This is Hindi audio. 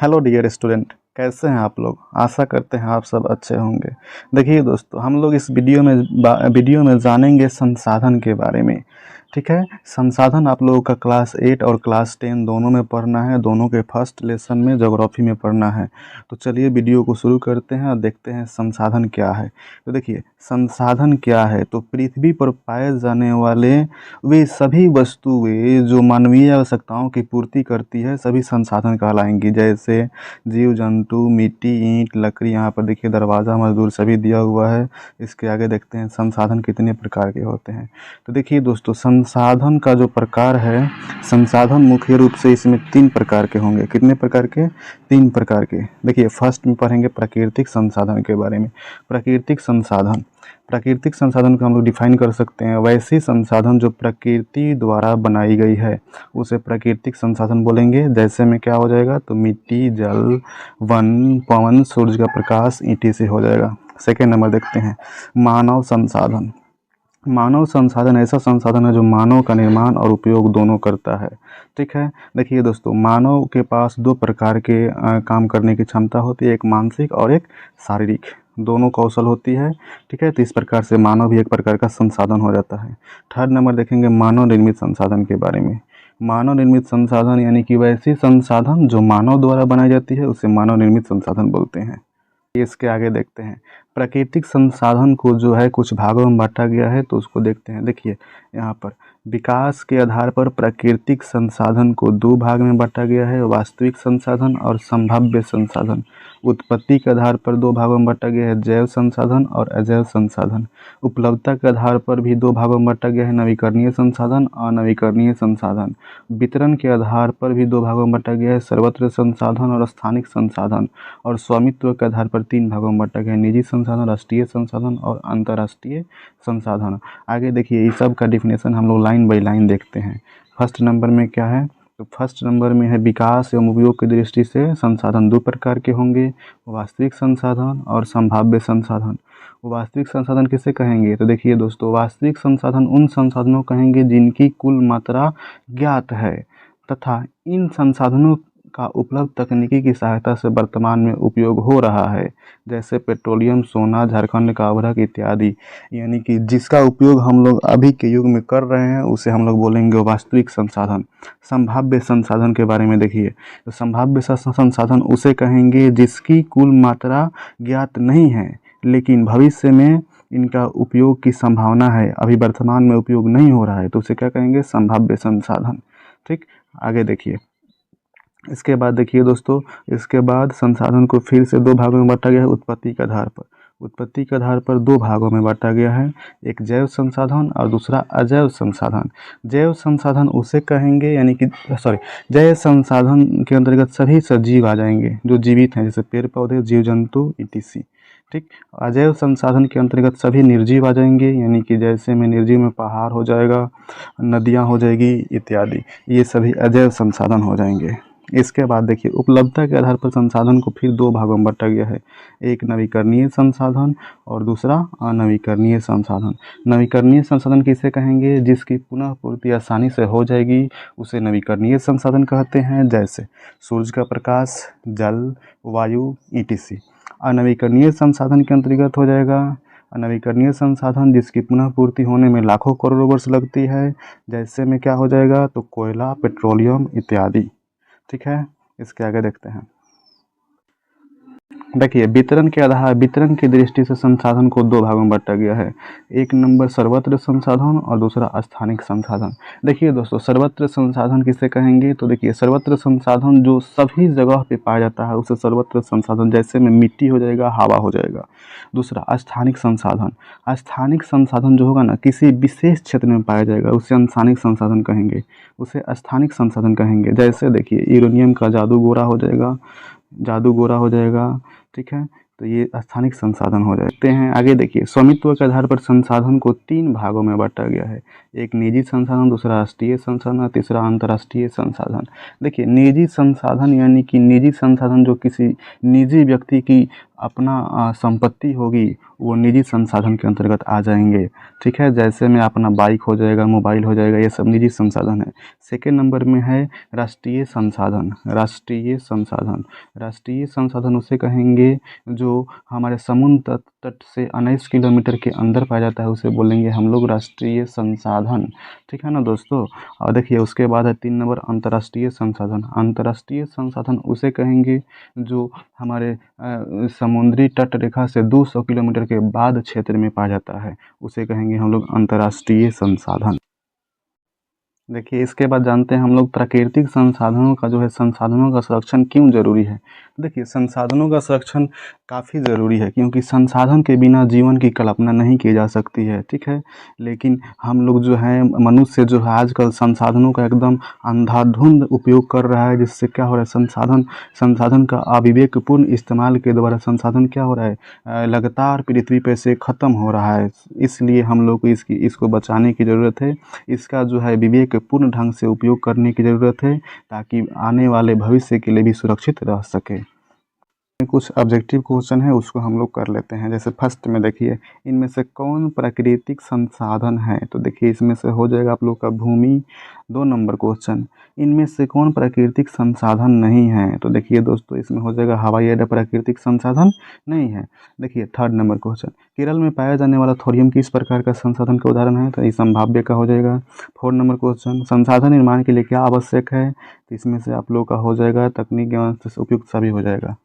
हेलो डियर स्टूडेंट, कैसे हैं आप लोग। आशा करते हैं आप सब अच्छे होंगे। देखिए दोस्तों, हम लोग इस वीडियो में जानेंगे संसाधन के बारे में। ठीक है, संसाधन आप लोगों का क्लास 8 और क्लास 10 दोनों में पढ़ना है। दोनों के फर्स्ट लेसन में ज्योग्राफी में पढ़ना है। तो चलिए वीडियो को शुरू करते हैं और देखते हैं संसाधन क्या है। तो देखिए, संसाधन क्या है तो पृथ्वी पर पाए जाने वाले वे सभी वस्तुएं जो मानवीय आवश्यकताओं की पूर्ति करती है सभी संसाधन कहलाएंगी। जैसे जीव जंतु, मिट्टी, ईंट, लकड़ी। यहाँ पर देखिए दरवाज़ा, मजदूर सभी दिया हुआ है। इसके आगे देखते हैं संसाधन कितने प्रकार के होते हैं। तो देखिए दोस्तों, संसाधन का जो प्रकार है, संसाधन मुख्य रूप से इसमें 3 प्रकार के होंगे। कितने प्रकार के? 3 प्रकार के। देखिए फर्स्ट में पढ़ेंगे प्राकृतिक संसाधन के बारे में। प्राकृतिक संसाधन को हम लोग डिफाइन कर सकते हैं, वैसी संसाधन जो प्रकृति द्वारा बनाई गई है उसे प्राकृतिक संसाधन बोलेंगे। जैसे में क्या हो जाएगा तो मिट्टी, जल, वन, पवन, सूरज का प्रकाश, ईंटी से हो जाएगा। सेकेंड नंबर देखते हैं मानव संसाधन। मानव संसाधन ऐसा संसाधन है जो मानव का निर्माण और उपयोग दोनों करता है। ठीक है, देखिए दोस्तों, मानव के पास 2 प्रकार के काम करने की क्षमता होती है, एक मानसिक और एक शारीरिक। दोनों कौशल होती है। ठीक है, तो इस प्रकार से मानव भी एक प्रकार का संसाधन हो जाता है। थर्ड नंबर देखेंगे मानव निर्मित संसाधन के बारे में। मानव निर्मित संसाधन यानी कि वैसी संसाधन जो मानव द्वारा बनाई जाती है उसे मानव निर्मित संसाधन बोलते हैं। इसके आगे देखते हैं प्राकृतिक संसाधन को जो है कुछ भागों में बांटा गया है, तो उसको देखते हैं। देखिए यहाँ पर विकास के आधार पर प्राकृतिक संसाधन को 2 भाग में बांटा गया है, वास्तविक संसाधन और संभाव्य संसाधन। उत्पत्ति के आधार पर 2 भागों में बांटा गया है, जैव संसाधन और अजैव संसाधन। उपलब्धता के आधार पर भी 2 भागों में बांटा गया है, नवीकरणीय संसाधन, अनवीकरणीय संसाधन। वितरण के आधार पर भी 2 भागों में बांटा गया है, सर्वत्र संसाधन और स्थानिक संसाधन। और स्वामित्व के आधार पर 3 भागों में बांटा गया है, निजी संसाधन, राष्ट्रीय संसाधन और अंतर्राष्ट्रीय संसाधन। आगे देखिए इस सब का डिफिनेशन हम लोग लाइन बाय लाइन देखते हैं। फर्स्ट नंबर में क्या है तो फर्स्ट नंबर में है विकास एवं उपयोग की दृष्टि से संसाधन 2 प्रकार के होंगे, वास्तविक संसाधन और संभाव्य संसाधन। वास्तविक संसाधन किसे कहेंगे तो देखिए दोस्तों, वास्तविक संसाधन उन संसाधनों कहेंगे जिनकी कुल मात्रा ज्ञात है तथा इन संसाधनों का उपलब्ध तकनीकी की सहायता से वर्तमान में उपयोग हो रहा है। जैसे पेट्रोलियम, सोना, झारखंड का अभ्रक इत्यादि। यानी कि जिसका उपयोग हम लोग अभी के युग में कर रहे हैं उसे हम लोग बोलेंगे वास्तविक संसाधन। संभाव्य संसाधन के बारे में देखिए, तो संभाव्य संसाधन उसे कहेंगे जिसकी कुल मात्रा ज्ञात नहीं है लेकिन भविष्य में इनका उपयोग की संभावना है, अभी वर्तमान में उपयोग नहीं हो रहा है, तो उसे क्या कहेंगे? संभाव्य संसाधन। ठीक, आगे देखिए इसके बाद देखिए दोस्तों, इसके बाद संसाधन को फिर से 2 भागों में बांटा गया है उत्पत्ति के आधार पर। उत्पत्ति के आधार पर 2 भागों में बांटा गया है, एक जैव संसाधन और दूसरा अजैव संसाधन। जैव संसाधन उसे कहेंगे यानी कि जैव संसाधन के अंतर्गत सभी सजीव आ जाएंगे जो जीवित हैं, जैसे पेड़ पौधे, जीव जंतु etc। ठीक, अजैव संसाधन के अंतर्गत सभी निर्जीव आ जाएंगे, यानी कि जैसे में निर्जीव में पहाड़ हो जाएगा, नदियाँ हो जाएगी इत्यादि, ये सभी अजैव संसाधन हो जाएंगे। इसके बाद देखिए उपलब्धता के आधार पर संसाधन को फिर 2 भागों में बांटा गया है, एक नवीकरणीय संसाधन और दूसरा अनवीकरणीय संसाधन। नवीकरणीय संसाधन किसे कहेंगे? जिसकी पुनः पूर्ति आसानी से हो जाएगी उसे नवीकरणीय संसाधन कहते हैं, जैसे सूरज का प्रकाश, जल, वायु etc। अनवीकरणीय संसाधन के अंतर्गत हो जाएगा अनवीकरणीय संसाधन जिसकी पुनः पूर्ति होने में लाखों करोड़ों वर्ष लगती है, जैसे में क्या हो जाएगा तो कोयला, पेट्रोलियम इत्यादि। ठीक है, इसके आगे देखते हैं। देखिए वितरण की दृष्टि से संसाधन को 2 भागों में बांटा गया है, एक नंबर सर्वत्र संसाधन और दूसरा स्थानिक संसाधन। देखिए दोस्तों, सर्वत्र संसाधन किसे कहेंगे तो देखिए सर्वत्र संसाधन जो सभी जगह पे पाया जाता है उसे सर्वत्र संसाधन, जैसे में मिट्टी हो जाएगा, हवा हो जाएगा। दूसरा स्थानिक संसाधन जो होगा ना किसी विशेष क्षेत्र में पाया जाएगा उसे स्थानिक संसाधन कहेंगे। जैसे देखिए यूरेनियम का जादू गोरा हो जाएगा। ठीक है, तो ये स्थानिक संसाधन हो जाते हैं। आगे देखिए स्वामित्व के आधार पर संसाधन को 3 भागों में बांटा गया है, एक निजी संसाधन, दूसरा राष्ट्रीय संसाधन, तीसरा अंतर्राष्ट्रीय संसाधन। देखिए निजी संसाधन यानी कि निजी संसाधन जो किसी निजी व्यक्ति की अपना संपत्ति होगी वो निजी संसाधन के अंतर्गत आ जाएंगे। ठीक है, जैसे में अपना बाइक हो जाएगा, मोबाइल हो जाएगा, ये सब निजी संसाधन है। सेकेंड नंबर में है राष्ट्रीय संसाधन। राष्ट्रीय संसाधन, राष्ट्रीय संसाधन उसे कहेंगे जो हमारे समुद्र तट से 19 किलोमीटर के अंदर पाया जाता है, उसे बोलेंगे हम लोग राष्ट्रीय संसाधन। ठीक है ना दोस्तों। और देखिए उसके बाद है 3 नंबर अंतर्राष्ट्रीय संसाधन। अंतर्राष्ट्रीय संसाधन उसे कहेंगे जो हमारे समुद्री तट रेखा से 200 किलोमीटर के बाद क्षेत्र में पाया जाता है, उसे कहेंगे हम लोग अंतर्राष्ट्रीय संसाधन। देखिए इसके बाद जानते हैं हम लोग प्राकृतिक संसाधनों का जो है, संसाधनों का संरक्षण क्यों ज़रूरी है। देखिए संसाधनों का संरक्षण काफ़ी ज़रूरी है क्योंकि संसाधन के बिना जीवन की कल्पना नहीं की जा सकती है। ठीक है, लेकिन हम लोग जो है, मनुष्य जो है आजकल संसाधनों का एकदम अंधाधुंध उपयोग कर रहा है, जिससे क्या हो रहा है, संसाधन का अविवेकपूर्ण इस्तेमाल के द्वारा संसाधन क्या हो रहा है, लगातार पृथ्वी पे से ख़त्म हो रहा है। इसलिए हम लोग को इसको बचाने की ज़रूरत है। इसका जो है विवेकपूर्ण ढंग से उपयोग करने की ज़रूरत है ताकि आने वाले भविष्य के लिए भी सुरक्षित रह सके। कुछ ऑब्जेक्टिव क्वेश्चन है उसको हम लोग कर लेते हैं। जैसे फर्स्ट में देखिए, इनमें से कौन प्राकृतिक संसाधन है, तो देखिए इसमें से हो जाएगा आप लोग का भूमि। 2 नंबर क्वेश्चन, इनमें से कौन प्राकृतिक संसाधन नहीं है, तो देखिए दोस्तों इसमें हो जाएगा हवाई अड्डा प्राकृतिक संसाधन नहीं है। देखिए थर्ड नंबर क्वेश्चन, केरल में पाया जाने वाला थोरियम किस प्रकार का संसाधन का उदाहरण है, तो ये संभाव्य का हो जाएगा। 4 नंबर क्वेश्चन, संसाधन निर्माण के लिए क्या आवश्यक है, तो इसमें से आप लोग का हो जाएगा तकनीक एवं उपयुक्त सभी हो जाएगा।